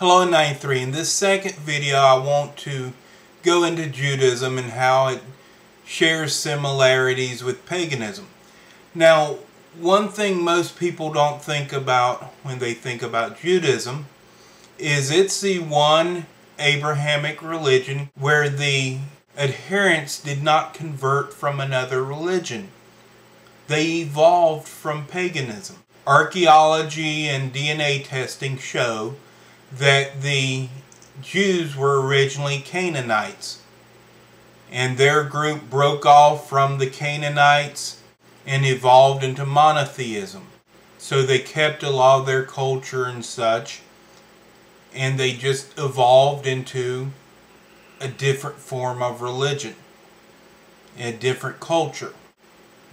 Hello 93. In this second video I want to go into Judaism and how it shares similarities with paganism. Now, one thing most people don't think about when they think about Judaism is it's the one Abrahamic religion where the adherents did not convert from another religion. They evolved from paganism. Archaeology and DNA testing show that the Jews were originally Canaanites, and their group broke off from the Canaanites and evolved into monotheism. So they kept a lot of their culture and such, and they just evolved into a different form of religion, a different culture.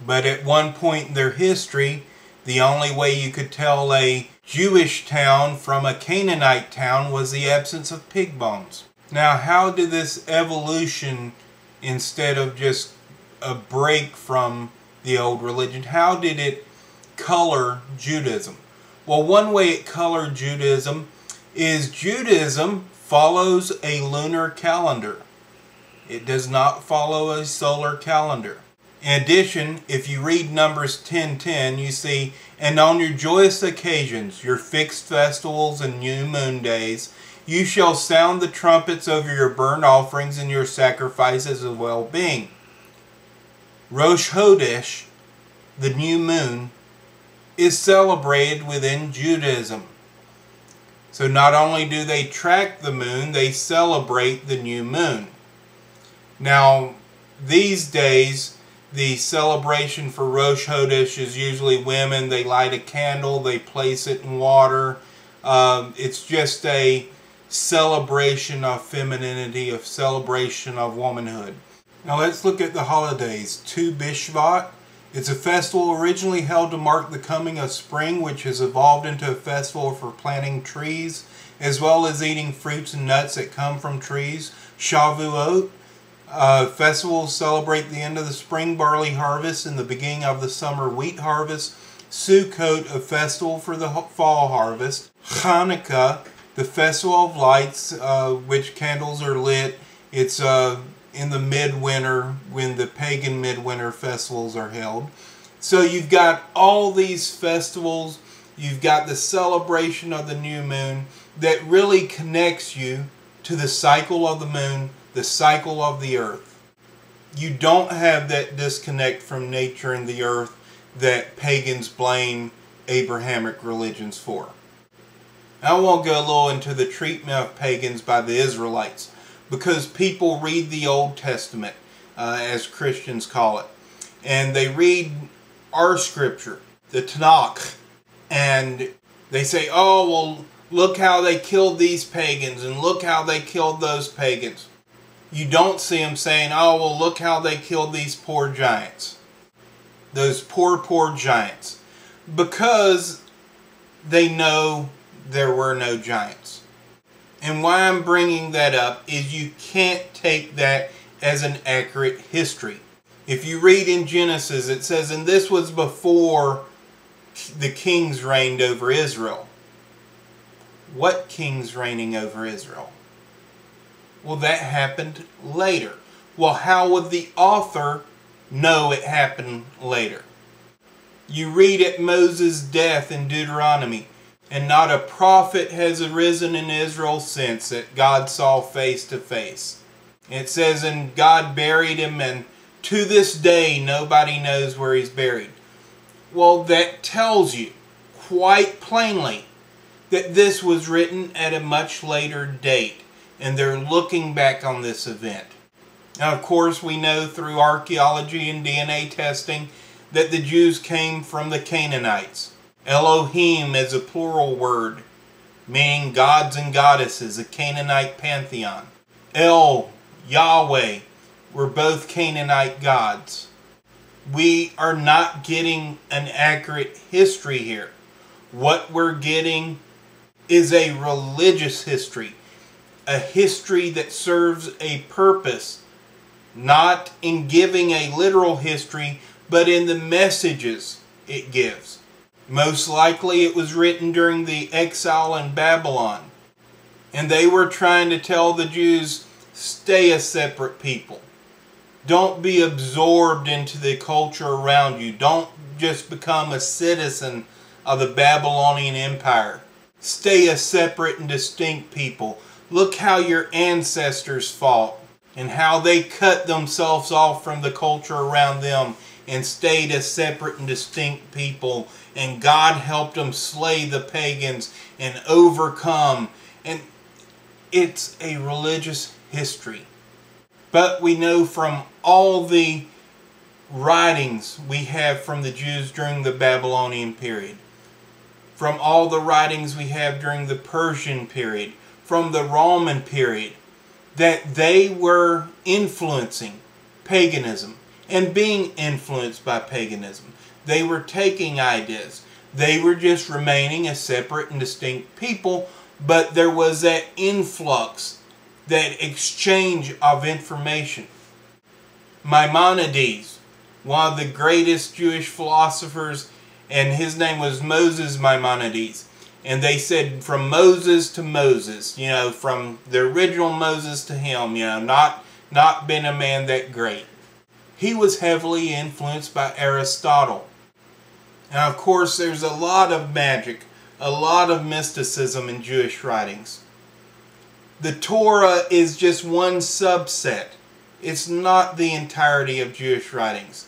But at one point in their history, the only way you could tell a Jewish town from a Canaanite town was the absence of pig bones. Now, how did this evolution, instead of just a break from the old religion, how did it color Judaism? Well, one way it colored Judaism is Judaism follows a lunar calendar. It does not follow a solar calendar. In addition, if you read Numbers 10:10, you see, "And on your joyous occasions, your fixed festivals and new moon days, you shall sound the trumpets over your burnt offerings and your sacrifices of well-being." Rosh Chodesh, the new moon, is celebrated within Judaism. So not only do they track the moon, they celebrate the new moon. Now, these days, the celebration for Rosh Chodesh is usually women. They light a candle, they place it in water. It's just a celebration of femininity, a celebration of womanhood. Now let's look at the holidays. Tu B'Shvat. It's a festival originally held to mark the coming of spring, which has evolved into a festival for planting trees, as well as eating fruits and nuts that come from trees. Shavuot. Festivals celebrate the end of the spring barley harvest and the beginning of the summer wheat harvest. Sukkot, a festival for the fall harvest. Hanukkah, the festival of lights, which candles are lit. It's in the midwinter when the pagan midwinter festivals are held. So you've got all these festivals. You've got the celebration of the new moon that really connects you to the cycle of the moon, the cycle of the earth. You don't have that disconnect from nature and the earth that pagans blame Abrahamic religions for. I won't go a little into the treatment of pagans by the Israelites, because people read the Old Testament, as Christians call it, and they read our scripture, the Tanakh, and they say, "Oh, well, look how they killed these pagans, and look how they killed those pagans." You don't see them saying, "Oh, well, look how they killed these poor giants." Those poor giants. Because they know there were no giants. And why I'm bringing that up is you can't take that as an accurate history. If you read in Genesis, it says, "And this was before the kings reigned over Israel." What kings reigning over Israel? Well, that happened later. Well, how would the author know it happened later? You read at Moses' death in Deuteronomy, "And not a prophet has arisen in Israel since that God saw face to face." It says, "And God buried him, and to this day nobody knows where he's buried." Well, that tells you quite plainly that this was written at a much later date, and they're looking back on this event. Now, of course, we know through archaeology and DNA testing that the Jews came from the Canaanites. Elohim is a plural word, meaning gods and goddesses, a Canaanite pantheon. El, Yahweh, were both Canaanite gods. We are not getting an accurate history here. What we're getting is a religious history. A history that serves a purpose, not in giving a literal history, but in the messages it gives. Most likely it was written during the exile in Babylon. And they were trying to tell the Jews, stay a separate people. Don't be absorbed into the culture around you. Don't just become a citizen of the Babylonian Empire. Stay a separate and distinct people. Look how your ancestors fought and how they cut themselves off from the culture around them and stayed a separate and distinct people. And God helped them slay the pagans and overcome. And it's a religious history. But we know from all the writings we have from the Jews during the Babylonian period, from all the writings we have during the Persian period, from the Roman period, that they were influencing paganism and being influenced by paganism. They were taking ideas. They were just remaining a separate and distinct people, but there was that influx, that exchange of information. Maimonides, one of the greatest Jewish philosophers, and his name was Moses Maimonides. And they said from Moses to Moses, you know, from the original Moses to him, you know, not been a man that great. He was heavily influenced by Aristotle. And of course there's a lot of magic, a lot of mysticism in Jewish writings. The Torah is just one subset. It's not the entirety of Jewish writings.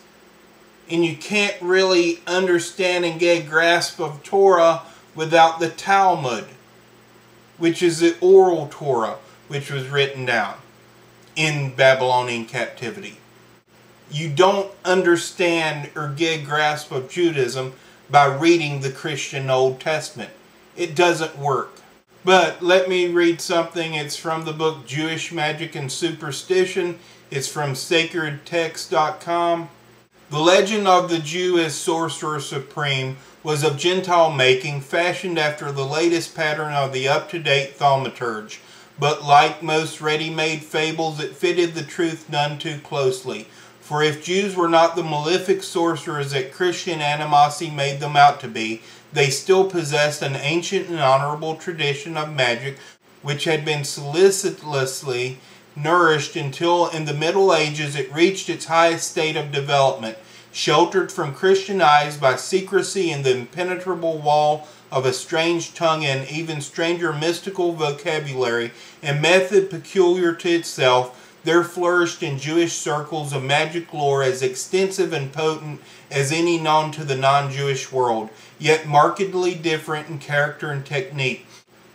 And you can't really understand and get a grasp of Torah without the Talmud, which is the oral Torah, which was written down in Babylonian captivity. You don't understand or get a grasp of Judaism by reading the Christian Old Testament. It doesn't work. But let me read something. It's from the book Jewish Magic and Superstition. It's from sacredtext.com. The legend of the Jew as sorcerer supreme was of Gentile making, fashioned after the latest pattern of the up-to-date thaumaturge. But like most ready-made fables, it fitted the truth none too closely. For if Jews were not the malefic sorcerers that Christian animosity made them out to be, they still possessed an ancient and honorable tradition of magic which had been solicitously nourished until in the Middle Ages it reached its highest state of development, sheltered from Christian eyes by secrecy in the impenetrable wall of a strange tongue and even stranger mystical vocabulary and method peculiar to itself. There flourished in Jewish circles a magic lore as extensive and potent as any known to the non-Jewish world, yet markedly different in character and technique.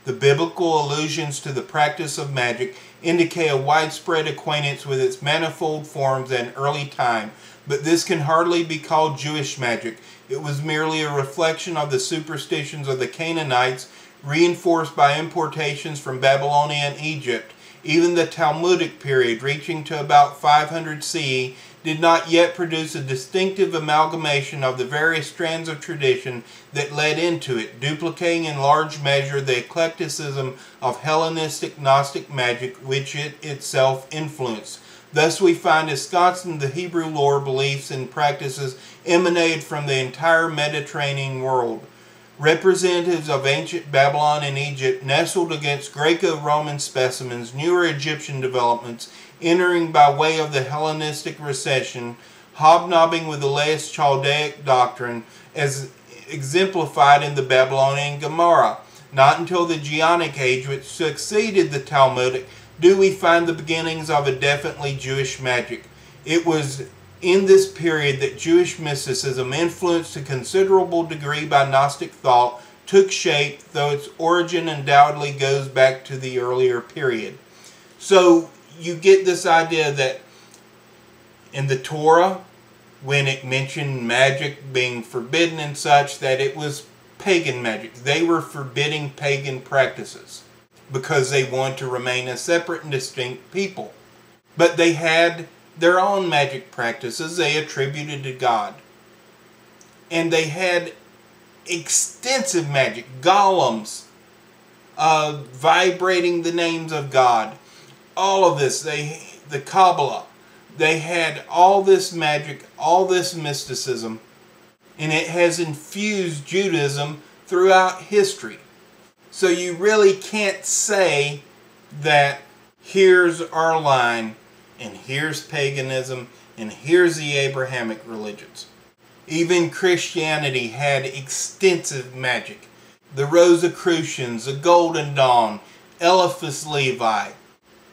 The biblical allusions to the practice of magic indicate a widespread acquaintance with its manifold forms at an early time, but this can hardly be called Jewish magic. It was merely a reflection of the superstitions of the Canaanites, reinforced by importations from Babylonia and Egypt. Even the Talmudic period, reaching to about 500 CE, did not yet produce a distinctive amalgamation of the various strands of tradition that led into it, duplicating in large measure the eclecticism of Hellenistic Gnostic magic which it itself influenced. Thus we find ensconced the Hebrew lore, beliefs, and practices emanated from the entire Mediterranean world. Representatives of ancient Babylon and Egypt nestled against Greco-Roman specimens, newer Egyptian developments, entering by way of the Hellenistic recession, hobnobbing with the latest Chaldaic doctrine, as exemplified in the Babylonian Gemara. Not until the Geonic age, which succeeded the Talmudic, do we find the beginnings of a definitely Jewish magic. It was in this period that Jewish mysticism, influenced to a considerable degree by Gnostic thought, took shape, though its origin undoubtedly goes back to the earlier period. So you get this idea that in the Torah, when it mentioned magic being forbidden and such, that it was pagan magic. They were forbidding pagan practices because they wanted to remain a separate and distinct people. But they had their own magic practices they attributed to God. And they had extensive magic, golems, vibrating the names of God. All of this, the Kabbalah, they had all this magic, all this mysticism, and it has infused Judaism throughout history. So you really can't say that here's our line, and here's paganism, and here's the Abrahamic religions. Even Christianity had extensive magic. The Rosicrucians, the Golden Dawn, Eliphas Levi.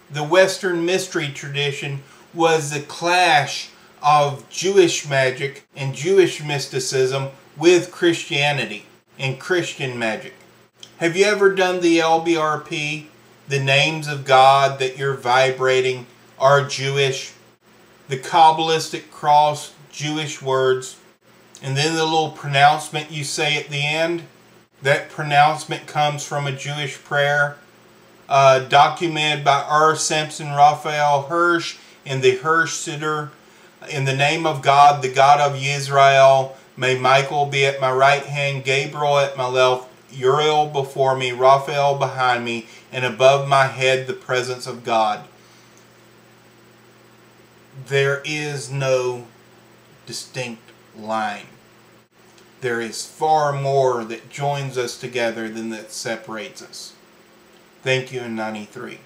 The Western mystery tradition was the clash of Jewish magic and Jewish mysticism with Christianity and Christian magic. Have you ever done the LBRP? The names of God that you're vibrating are Jewish. The Kabbalistic cross, Jewish words. And then the little pronouncement you say at the end, that pronouncement comes from a Jewish prayer documented by R. Samson Raphael Hirsch in the Hirsch Siddur. In the name of God, the God of Israel, may Michael be at my right hand, Gabriel at my left, Uriel before me, Raphael behind me, and above my head the presence of God. There is no distinct line. There is far more that joins us together than that separates us. Thank you in 93.